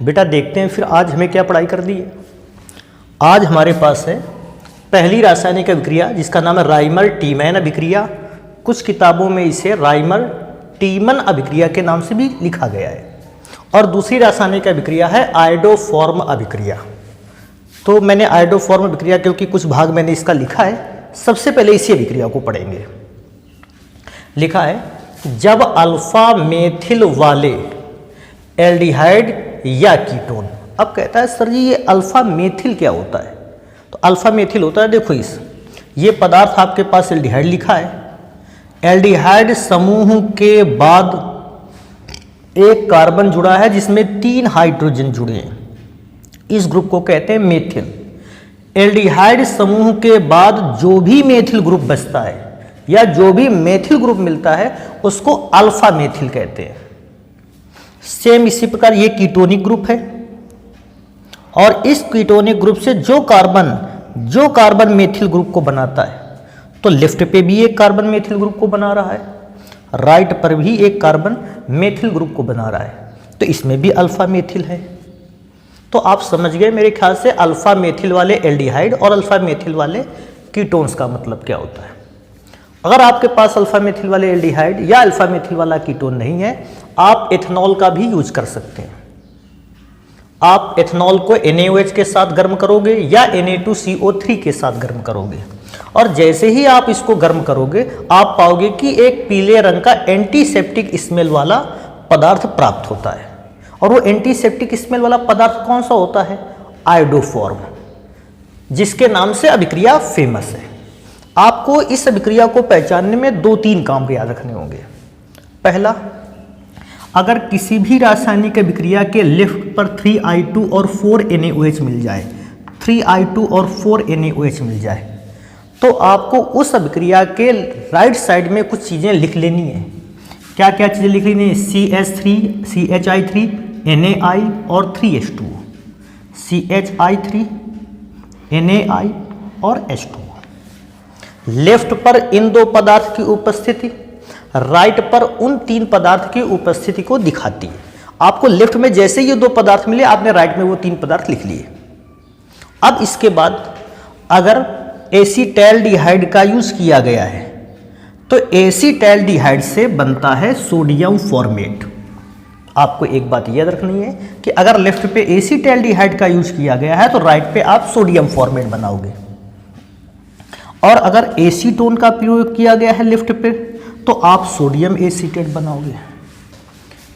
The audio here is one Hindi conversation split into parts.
बेटा देखते हैं फिर आज हमें क्या पढ़ाई कर दी है। आज हमारे पास है पहली रासायनिक अभिक्रिया जिसका नाम है राइमर टीमैन अभिक्रिया। कुछ किताबों में इसे राइमर टीमन अभिक्रिया के नाम से भी लिखा गया है। और दूसरी रासायनिक अभिक्रिया है आयोडोफॉर्म अभिक्रिया। तो मैंने आयोडोफॉर्म अभिक्रिया क्योंकि कुछ भाग मैंने इसका लिखा है, सबसे पहले इसी अभिक्रिया को पढ़ेंगे। लिखा है जब अल्फा मेथिल वाले एल्डिहाइड या कीटोन। अब कहता है सर जी ये अल्फा मेथिल क्या होता है? तो अल्फा मेथिल होता है, देखो ये पदार्थ आपके पास एल्डिहाइड लिखा है। एल्डिहाइड समूह के बाद एक कार्बन जुड़ा है जिसमें 3 हाइड्रोजन जुड़े हैं, इस ग्रुप को कहते हैं मेथिल। एल्डिहाइड समूह के बाद जो भी मेथिल ग्रुप बचता है या जो भी मेथिल ग्रुप मिलता है उसको अल्फा मेथिल कहते हैं। सेम इसी प्रकार ये कीटोनिक ग्रुप है और इस कीटोनिक ग्रुप से जो कार्बन मेथिल ग्रुप को बनाता है, तो लेफ्ट पे भी एक कार्बन मेथिल ग्रुप को बना रहा है, राइट पर भी एक कार्बन मेथिल ग्रुप को बना रहा है, तो इसमें भी अल्फा मेथिल है। तो आप समझ गए मेरे ख्याल से अल्फा मेथिल वाले एल्डिहाइड और अल्फा मेथिल वाले कीटोन्स का मतलब क्या होता है। अगर आपके पास अल्फा मेथिल वाले एल्डिहाइड या अल्फा मेथिल वाला कीटोन नहीं है, आप एथेनॉल का भी यूज कर सकते हैं। आप एथेनॉल को NaOH के साथ गर्म करोगे या Na2CO3 के साथ गर्म करोगे, और जैसे ही आप इसको गर्म करोगे आप पाओगे कि एक पीले रंग का एंटीसेप्टिक स्मेल वाला पदार्थ प्राप्त होता है। और वो एंटीसेप्टिक स्मेल वाला पदार्थ कौन सा होता है? आयोडोफॉर्म, जिसके नाम से अभिक्रिया फेमस है। आपको इस अभिक्रिया को पहचानने में 2-3 काम याद रखने होंगे। पहला, अगर किसी भी रासायनिक अभिक्रिया के लेफ्ट पर 3I2 और 4 NaOH मिल जाए, 3I2 और 4 NaOH मिल जाए, तो आपको उस अभिक्रिया के राइट साइड में कुछ चीज़ें लिख लेनी है। क्या क्या चीज़ें लिख लेनी है? CH3, CHI3, NaI और 3H2, CHI3, NaI और H2। लेफ्ट पर इन 2 पदार्थ की उपस्थिति, राइट पर उन 3 पदार्थ की उपस्थिति को दिखाती है। आपको लेफ्ट में जैसे ये 2 पदार्थ मिले, आपने राइट में वो 3 पदार्थ लिख लिए। अब इसके बाद अगर एसीटैल्डिहाइड का यूज किया गया है तो एसीटैल्डिहाइड से बनता है सोडियम फॉर्मेट। आपको एक बात याद रखनी है कि अगर लेफ्ट पे एसीटैल्डिहाइड का यूज किया गया है तो राइट पे आप सोडियम फॉर्मेट बनाओगे, और अगर एसीटोन का प्रयोग किया गया है लेफ्ट पे तो आप सोडियम एसीटेट बनाओगे।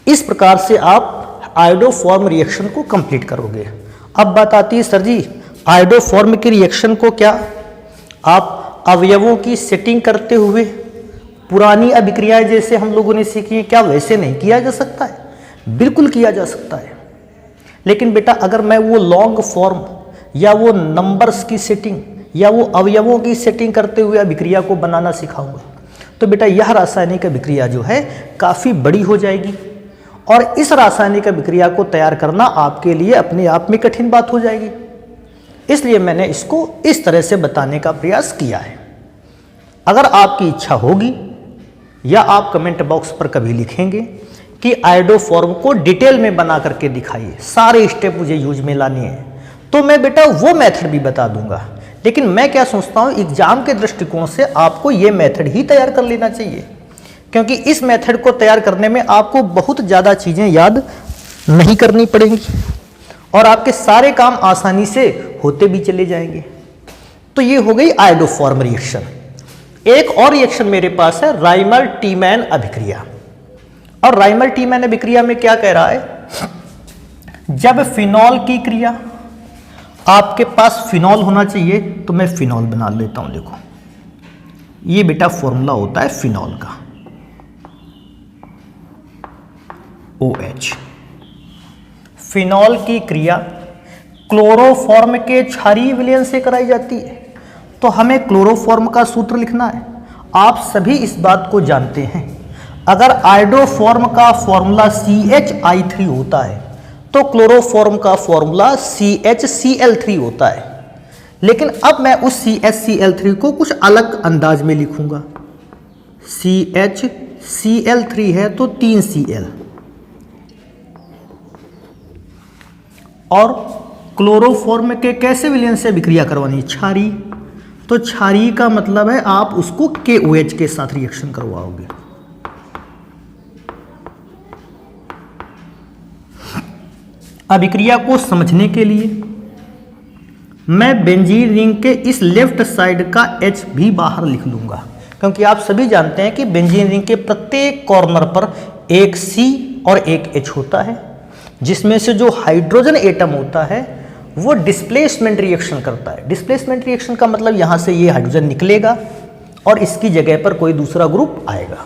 इस प्रकार से आप आयोडोफॉर्म रिएक्शन को कंप्लीट करोगे। अब बात आती है सर जी आयोडोफॉर्म के रिएक्शन को क्या आप अवयवों की सेटिंग करते हुए पुरानी अभिक्रियाएं जैसे हम लोगों ने सीखी है, क्या वैसे नहीं किया जा सकता है? बिल्कुल किया जा सकता है। लेकिन बेटा अगर मैं वो लॉन्ग फॉर्म या वो नंबर्स की सेटिंग या वो अवयवों की सेटिंग करते हुए अभिक्रिया को बनाना सिखाऊंगा तो बेटा यह रासायनिक अभिक्रिया जो है काफ़ी बड़ी हो जाएगी, और इस रासायनिक अभिक्रिया को तैयार करना आपके लिए अपने आप में कठिन बात हो जाएगी। इसलिए मैंने इसको इस तरह से बताने का प्रयास किया है। अगर आपकी इच्छा होगी या आप कमेंट बॉक्स पर कभी लिखेंगे कि आयोडोफॉर्म को डिटेल में बना करके दिखाइए, सारे स्टेप मुझे यूज में लाने हैं, तो मैं बेटा वो मेथड भी बता दूंगा। लेकिन मैं क्या सोचता हूँ, एग्जाम के दृष्टिकोण से आपको ये मेथड ही तैयार कर लेना चाहिए, क्योंकि इस मेथड को तैयार करने में आपको बहुत ज़्यादा चीज़ें याद नहीं करनी पड़ेंगी और आपके सारे काम आसानी से होते भी चले जाएंगे। तो ये हो गई आयोडोफॉर्म रिएक्शन। एक और रिएक्शन मेरे पास है राइमर टीमैन अभिक्रिया। और राइमर टीमैन अभिक्रिया में क्या कह रहा है, जब फिनॉल की क्रिया, आपके पास फिनॉल होना चाहिए तो मैं फिनॉल बना लेता हूं। देखो ये बेटा फॉर्मूला होता है फिनॉल का, OH। फिनॉल की क्रिया क्लोरोफॉर्म के क्षारीय विलयन से कराई जाती है, तो हमें क्लोरोफॉर्म का सूत्र लिखना है। आप सभी इस बात को जानते हैं, अगर आयोडोफॉर्म का फॉर्मूला CHI3 होता है तो क्लोरोफॉर्म का फॉर्मूला CHCl3 होता है। लेकिन अब मैं उस CHCl3 को कुछ अलग अंदाज में लिखूंगा। CHCl3 है तो 3Cl, और क्लोरोफॉर्म के कैसे विलयन से अभिक्रिया करवानी है, क्षारीय। तो क्षारीय का मतलब है आप उसको KOH के साथ रिएक्शन करवाओगे। अभिक्रिया को समझने के लिए मैं बेंजीन रिंग के इस लेफ्ट साइड का H भी बाहर लिख लूंगा, क्योंकि आप सभी जानते हैं कि बेंजीन रिंग के प्रत्येक कॉर्नर पर एक C और एक H होता है, जिसमें से जो हाइड्रोजन एटम होता है वो डिस्प्लेसमेंट रिएक्शन करता है। डिस्प्लेसमेंट रिएक्शन का मतलब यहां से ये हाइड्रोजन निकलेगा और इसकी जगह पर कोई दूसरा ग्रुप आएगा,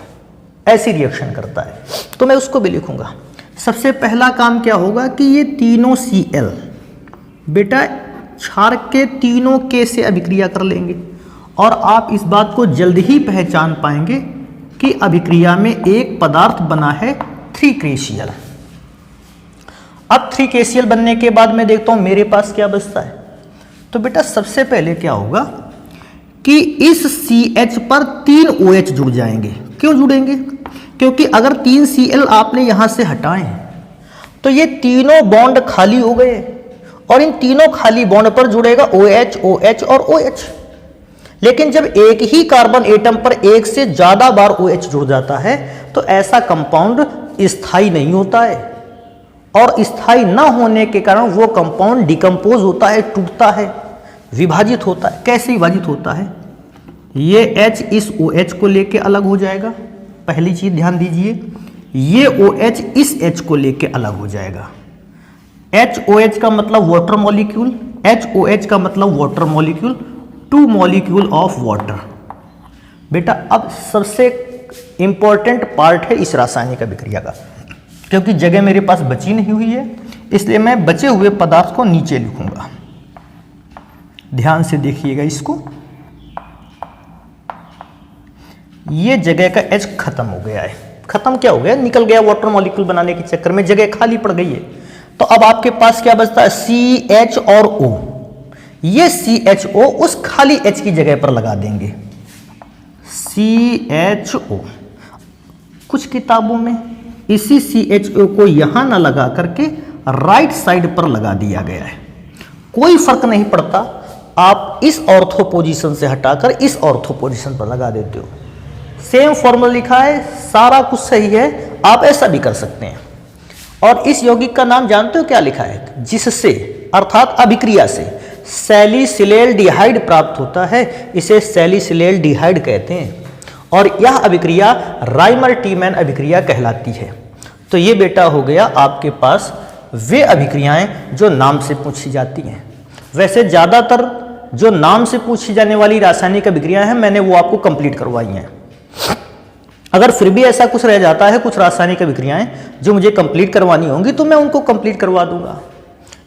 ऐसी रिएक्शन करता है। तो मैं उसको भी लिखूंगा। सबसे पहला काम क्या होगा कि ये तीनों Cl बेटा क्षार के तीनों K से अभिक्रिया कर लेंगे, और आप इस बात को जल्द ही पहचान पाएंगे कि अभिक्रिया में एक पदार्थ बना है 3KCl। अब 3KCl बनने के बाद मैं देखता हूं मेरे पास क्या बचता है। तो बेटा सबसे पहले क्या होगा कि इस CH पर 3 OH जुड़ जाएंगे। क्यों जुड़ेंगे? क्योंकि अगर 3 Cl आपने यहां से हटाए तो ये तीनों बॉन्ड खाली हो गए, और इन तीनों खाली बॉन्ड पर जुड़ेगा OH, OH और OH। लेकिन जब एक ही कार्बन एटम पर एक से ज्यादा बार OH जुड़ जाता है तो ऐसा कंपाउंड स्थायी नहीं होता है, और स्थायी ना होने के कारण वो कंपाउंड डिकम्पोज होता है, टूटता है, विभाजित होता है। कैसे विभाजित होता है? ये H इस OH को लेके अलग हो जाएगा, पहली चीज ध्यान दीजिए। ये OH इस H को लेके अलग हो जाएगा। HOH का मतलब वाटर मॉलिक्यूल, HOH का मतलब water molecule, 2 molecule of water. बेटा अब सबसे इंपॉर्टेंट पार्ट है इस रासायनिक अभिक्रिया का, क्योंकि जगह मेरे पास बची नहीं हुई है, इसलिए मैं बचे हुए पदार्थ को नीचे लिखूंगा। ध्यान से देखिएगा इसको। ये जगह का H खत्म हो गया है। खत्म क्या हो गया? निकल गया वाटर मॉलिक्यूल बनाने के चक्कर में, जगह खाली पड़ गई है। तो अब आपके पास क्या बचता है? CH और O। ये CHO उस खाली H की जगह पर लगा देंगे, CHO। कुछ किताबों में इसी CHO को यहां ना लगा करके राइट साइड पर लगा दिया गया है। कोई फर्क नहीं पड़ता, आप इस ऑर्थो पोजीशन से हटाकर इस ऑर्थो पोजीशन पर लगा देते हो। सेम फॉर्मूला लिखा है, सारा कुछ सही है, आप ऐसा भी कर सकते हैं। और इस यौगिक का नाम जानते हो क्या लिखा है? जिससे अर्थात अभिक्रिया से सैलिसिलेल्डिहाइड प्राप्त होता है, इसे सैलिसिलेल्डिहाइड कहते हैं, और यह अभिक्रिया राइमर टीमैन अभिक्रिया कहलाती है। तो ये बेटा हो गया आपके पास वे अभिक्रियाएं जो नाम से पूछी जाती हैं। वैसे ज़्यादातर जो नाम से पूछी जाने वाली रासायनिक अभिक्रियाएं हैं मैंने वो आपको कंप्लीट करवाई हैं। अगर फिर भी ऐसा कुछ रह जाता है, कुछ रासायनिक अभिक्रियाएं जो मुझे कंप्लीट करवानी होंगी, तो मैं उनको कंप्लीट करवा दूंगा।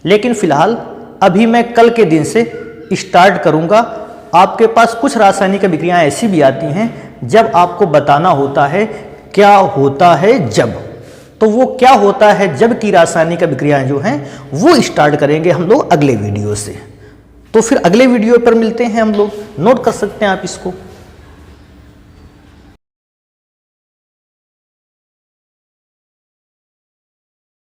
लेकिन फिलहाल अभी मैं कल के दिन से स्टार्ट करूंगा। आपके पास कुछ रासायनिक अभिक्रियाएं ऐसी भी आती हैं जब आपको बताना होता है क्या होता है जब। तो वो क्या होता है जब की रासायनिक अभिक्रियाएं जो हैं वो स्टार्ट करेंगे हम लोग अगले वीडियो से। तो फिर अगले वीडियो पर मिलते हैं हम लोग। नोट कर सकते हैं आप इसको।